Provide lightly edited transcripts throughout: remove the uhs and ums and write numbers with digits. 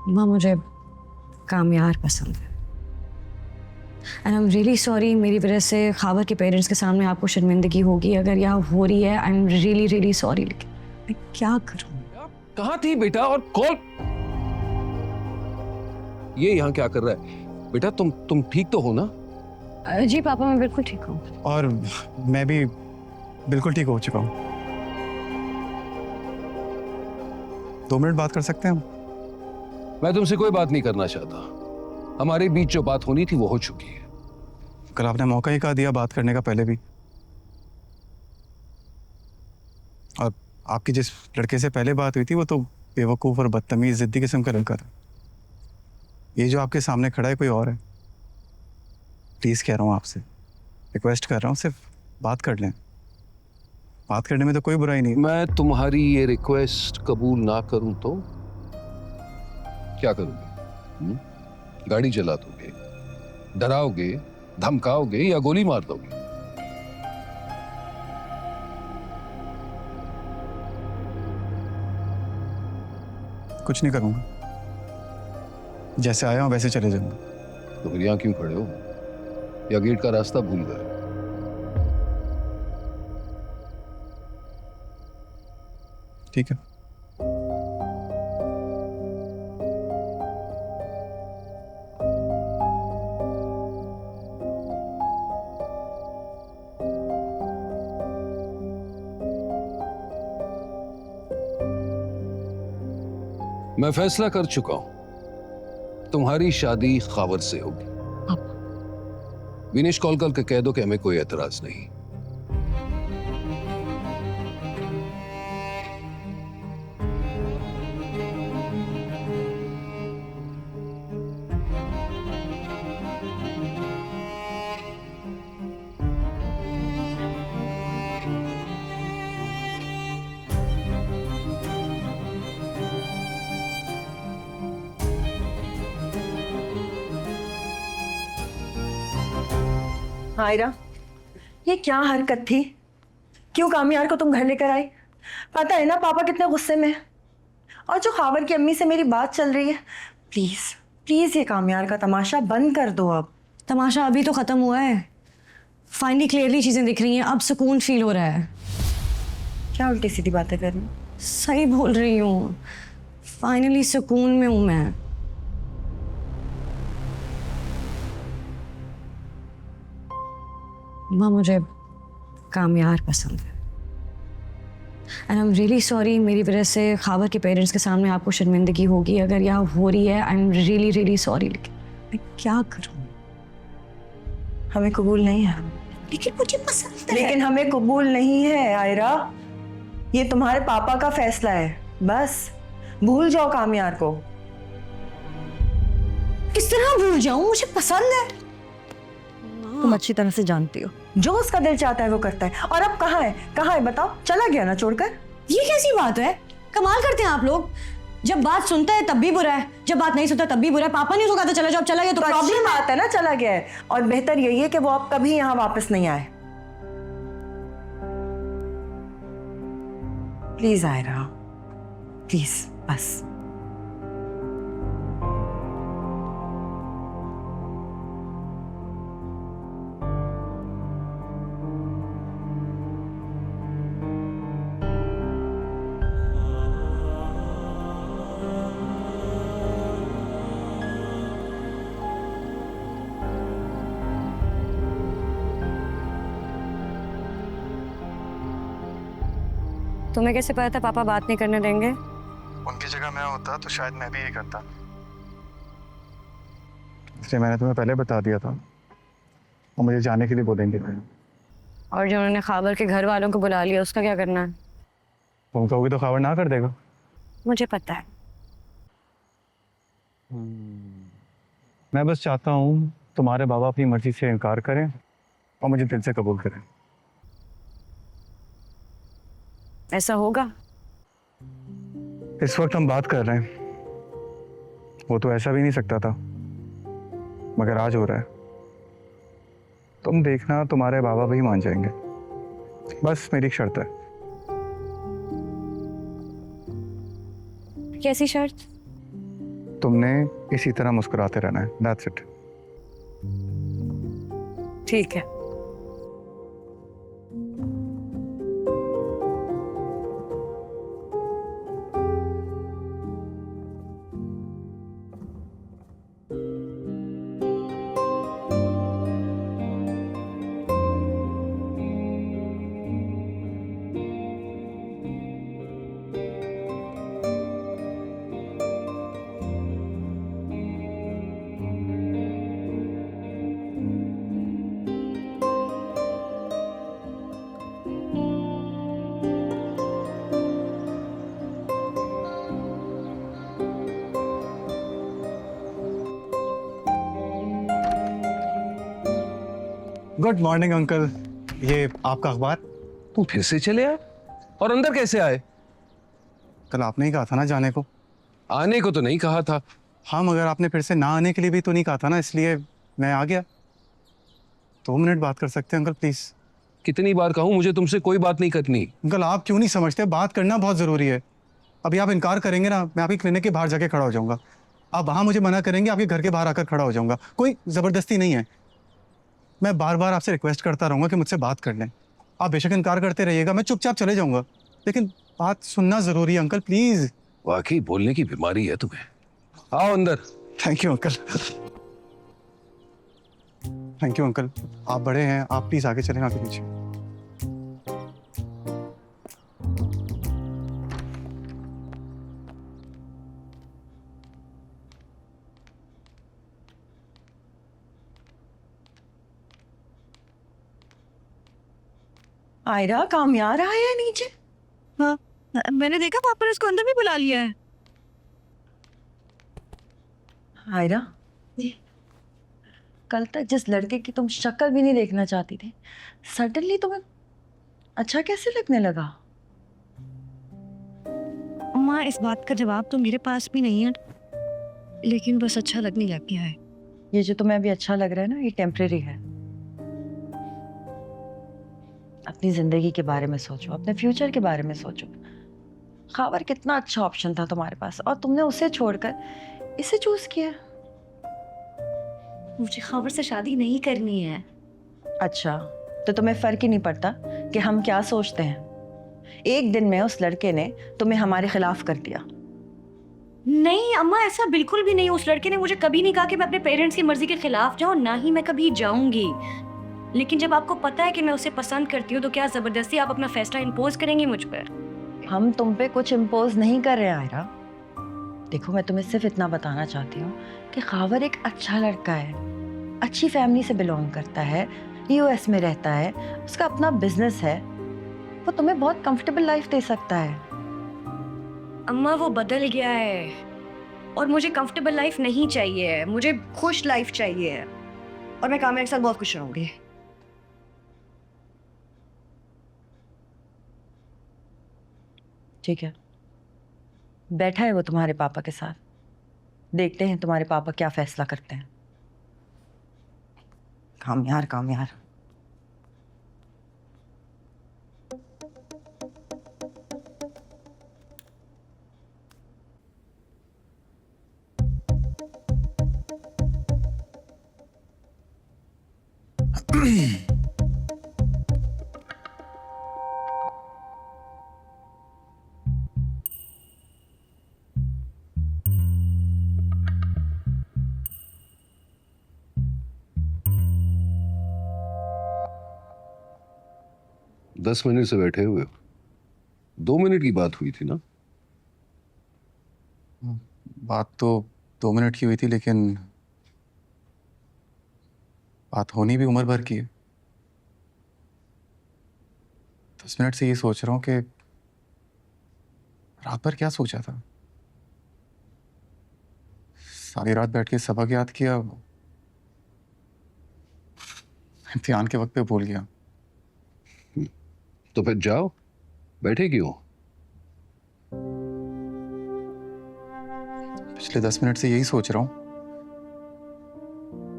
माँ मुझे कामयार पसंद है and I am really sorry मेरी वजह से खावर के पेरेंट्स के सामने आपको शर्मिंदगी होगी अगर यहाँ हो रही है। I am really really sorry, लेकिन मैं क्या करूँ? कहाँ थी बेटा? और कॉल ये यहाँ क्या कर रहा है बेटा? तुम ठीक तो हो ना? जी पापा, मैं बिल्कुल ठीक हूँ। और मैं भी बिल्कुल ठीक हो चुका हूँ। 2 मिनट बात कर सकते हैं हम? मैं तुमसे कोई बात नहीं करना चाहता। हमारे बीच जो बात होनी थी वो हो चुकी है। कल आपने मौका ही कहा दिया बात करने का, पहले भी। और आपकी जिस लड़के से पहले बात हुई थी वो तो बेवकूफ़ और बदतमीज जिद्दी किस्म का लड़का था। ये जो आपके सामने खड़ा है कोई और है। प्लीज़ कह रहा हूँ आपसे, रिक्वेस्ट कर रहा हूँ, सिर्फ बात कर लें। बात करने में तो कोई बुराई नहीं। मैं तुम्हारी ये रिक्वेस्ट कबूल ना करूं तो क्या करोगे? गाड़ी जला दोगे, डराओगे, धमकाओगे या गोली मार दोगे? कुछ नहीं करूँगा, जैसे आया हूँ वैसे चले जाऊँगा। तो फिर यहां क्यों खड़े हो? या गेट का रास्ता भूल गए? ठीक है। मैं फैसला कर चुका हूं, तुम्हारी शादी खावर से होगी। विनेश कॉल करके कह दो कि हमें कोई एतराज नहीं। आयरा, ये क्या हरकत थी? क्यों कामयार को तुम घर लेकर आई? पता है ना पापा कितने गुस्से में हैं। और जो खावर की अम्मी से मेरी बात चल रही है, प्लीज प्लीज ये कामयार का तमाशा बंद कर दो। अब तमाशा अभी तो खत्म हुआ है। फाइनली क्लियरली चीजें दिख रही हैं, अब सुकून फील हो रहा है। क्या उल्टी सीधी बातें कर रही हो? सही बोल रही हूँ, फाइनली सुकून में हूँ मैं। माँ मुझे कामयार पसंद है and I am really sorry मेरी वजह से खावर के पेरेंट्स के सामने आपको शर्मिंदगी होगी अगर यहाँ हो रही है। I am really really sorry, लेकिन मैं क्या करूँ? हमें कबूल नहीं है। लेकिन मुझे पसंद है। लेकिन हमें कबूल नहीं है आयरा, ये तुम्हारे पापा का फैसला है। बस भूल जाओ कामयार को। किस तरह भूल जाऊं? मुझे पसंद है। तुम अच्छी तरह से जानती हो, जो उसका दिल चाहता है वो करता है। और अब कहाँ है? कहाँ है बताओ? चला गया ना छोड़कर? ये कैसी बात है? कमाल करते हैं आप लोग। जब बात सुनता है तब भी बुरा है, जब बात नहीं सुनता तब भी बुरा है। पापा नहीं उसको कहता चला जाओ, अब चला गया तो अच्छी प्रॉब्लम बात है ना, चला गया है। और बेहतर यही है कि वो अब कभी यहाँ वापस नहीं आए। प्लीज आयरा, प्लीज, बस। तुम्हें कैसे पता था पापा बात नहीं करने देंगे? उनकी जगह मैं होता तो शायद मैं भी ये करता, इसलिए मैंने तुम्हें पहले बता दिया था। वो मुझे जाने के लिए बोलेंगे। और जो उन्होंने खाबर के घर वालों को बुला लिया उसका क्या करना है? तुम कहोगे तो खावर ना कर देगा। मुझे पता है। मैं बस चाहता हूँ तुम्हारे बाबा अपनी मर्जी से इनकार करें और मुझे दिल से कबूल करें। ऐसा होगा? इस वक्त हम बात कर रहे हैं, वो तो ऐसा भी नहीं सकता था, मगर आज हो रहा है। तुम देखना तुम्हारे बाबा भी मान जाएंगे। बस मेरी एक शर्त है। कैसी शर्त? तुमने इसी तरह मुस्कुराते रहना है, दैट्स इट। ठीक है। गुड मॉर्निंग अंकल, ये आपका अखबार। तुम फिर से चले आए? और अंदर कैसे आए? कल आपने ही कहा था ना जाने को। आने को तो नहीं कहा था। हाँ, मगर आपने फिर से ना आने के लिए भी तो नहीं कहा था ना, इसलिए मैं आ गया। 2 मिनट बात कर सकते हैं अंकल प्लीज? कितनी बार कहूं, मुझे तुमसे कोई बात नहीं करनी। अंकल आप क्यों नहीं समझते, बात करना बहुत जरूरी है। अभी आप इनकार करेंगे ना, मैं आपकी क्लिनिक के बाहर जाके खड़ा हो जाऊंगा। आप वहां मुझे मना करेंगे, आपके घर के बाहर आकर खड़ा हो जाऊंगा। कोई जबरदस्ती नहीं है। मैं बार बार आपसे रिक्वेस्ट करता रहूंगा कि मुझसे बात कर लें। आप बेशक इनकार करते रहिएगा, मैं चुपचाप चले जाऊंगा, लेकिन बात सुनना जरूरी है अंकल प्लीज। वाकई बोलने की बीमारी है तुम्हें। आओ अंदर। Thank you uncle. Thank you uncle, आप बड़े हैं, आप प्लीज आगे चलें, आगे पीछे। आयरा, कामयार आया है नीचे? हाँ, मैंने देखा पापा ने उसको अंदर भी बुला लिया है। आयरा, कल तक जिस लड़के की तुम शक्ल भी नहीं देखना चाहती थी, सडनली तुम्हें अच्छा कैसे लगने लगा? अम्मा, इस बात का जवाब तो मेरे पास भी नहीं है, लेकिन बस अच्छा लगने लग गया है। ये जो तुम्हें अभी अच्छा लग रहा है ना, ये टेम्परेरी है। अपनी जिंदगी के बारे में सोचो, अपने फ्यूचर के बारे में सोचो। खावर कितना अच्छा ऑप्शन था तुम्हारे पास, और तुमने उसे छोड़कर इसे चूज किया। मुझे खावर से शादी नहीं करनी है। अच्छा, तो तुम्हें फर्क ही नहीं पड़ता कि हम क्या सोचते हैं? एक दिन में उस लड़के ने तुम्हें हमारे खिलाफ कर दिया। नहीं अम्मा, ऐसा बिल्कुल भी नहीं। उस लड़के ने मुझे कभी नहीं कहा कि मैं अपने पेरेंट्स की मर्जी के खिलाफ जाऊं, ना ही मैं कभी जाऊंगी। लेकिन जब आपको पता है कि मैं उसे पसंद करती हूँ, तो क्या जबरदस्ती आप अपना फैसला इम्पोज करेंगी मुझ पर? हम तुम पे कुछ इम्पोज नहीं कर रहे आयरा। देखो, मैं तुम्हें सिर्फ इतना बताना चाहती हूँ कि खावर एक अच्छा लड़का है, अच्छी फैमिली से बिलोंग करता है, यूएस में रहता है, उसका अपना बिजनेस है, वो तुम्हें बहुत कंफर्टेबल लाइफ दे सकता है। अम्मा, वो बदल गया है और मुझे कंफर्टेबल लाइफ नहीं चाहिए, मुझे खुश लाइफ चाहिए, और मैं कामयाब के साथ बहुत खुश रहूंगी। ठीक है, बैठा है वो तुम्हारे पापा के साथ, देखते हैं तुम्हारे पापा क्या फैसला करते हैं। कामयार कामयार। दस मिनट से बैठे हुए हो। 2 मिनट की बात हुई थी ना? बात तो 2 मिनट की हुई थी, लेकिन बात होनी भी उम्र भर की है। 10 मिनट से ये सोच रहा हूँ कि रात भर क्या सोचा था। सारी रात बैठ के सबक याद किया, इम्तिहान के वक्त पे भूल गया। तो फिर जाओ, बैठे क्यों? पिछले 10 मिनट से यही सोच रहा हूँ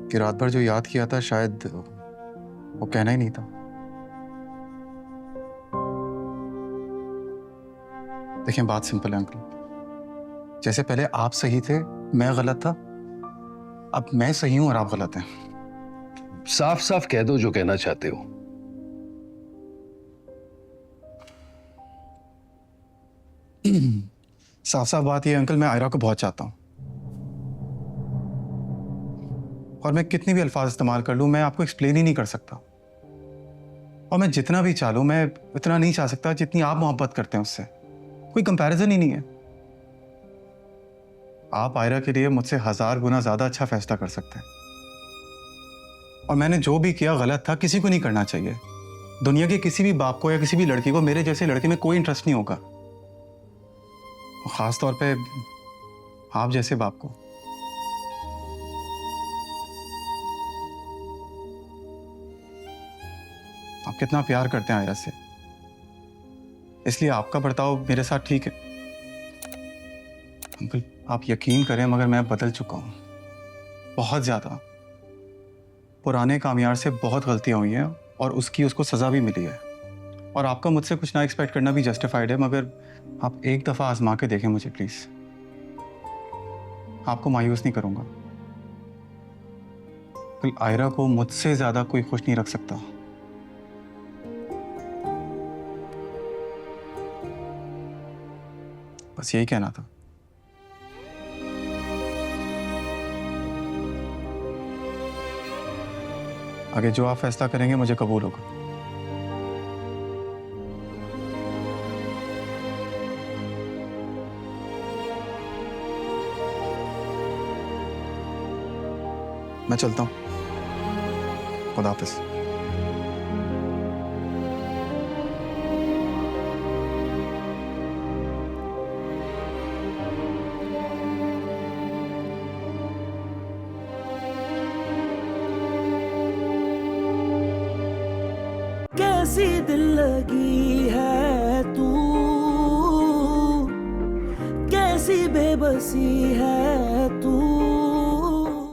कि रात भर जो याद किया था शायद वो कहना ही नहीं था। देखिए, बात सिंपल है अंकल। जैसे पहले आप सही थे, मैं गलत था, अब मैं सही हूं और आप गलत हैं। साफ साफ कह दो जो कहना चाहते हो। साफ साफ बात ये अंकल, मैं आयरा को बहुत चाहता हूं और मैं कितने भी अल्फाज इस्तेमाल कर लूं, मैं आपको एक्सप्लेन ही नहीं कर सकता। और मैं जितना भी चाहूं, मैं इतना नहीं चाह सकता जितनी आप मोहब्बत करते हैं उससे। कोई कंपैरिजन ही नहीं है। आप आयरा के लिए मुझसे 1000 गुना ज्यादा अच्छा फैसला कर सकते हैं। और मैंने जो भी किया गलत था, किसी को नहीं करना चाहिए। दुनिया के किसी भी बाप को या किसी भी लड़की को मेरे जैसे लड़के में कोई इंटरेस्ट नहीं होगा, खास तौर पे आप जैसे बाप को। आप कितना प्यार करते हैं आयरा से, इसलिए आपका बर्ताव मेरे साथ ठीक है। अंकल आप यकीन करें, मगर मैं बदल चुका हूं बहुत ज्यादा। पुराने कामयार से बहुत गलतियां हुई हैं और उसको सजा भी मिली है। और आपका मुझसे कुछ ना एक्सपेक्ट करना भी जस्टिफाइड है, मगर आप एक दफा आजमा के देखें मुझे प्लीज। आपको मायूस नहीं करूंगा। आयरा को मुझसे ज्यादा कोई खुश नहीं रख सकता। बस यही कहना था। आगे जो आप फैसला करेंगे मुझे कबूल होगा। मैं चलता हूं। खुदा हाफिज। कैसी दिल लगी है तू, कैसी बेबसी है तू।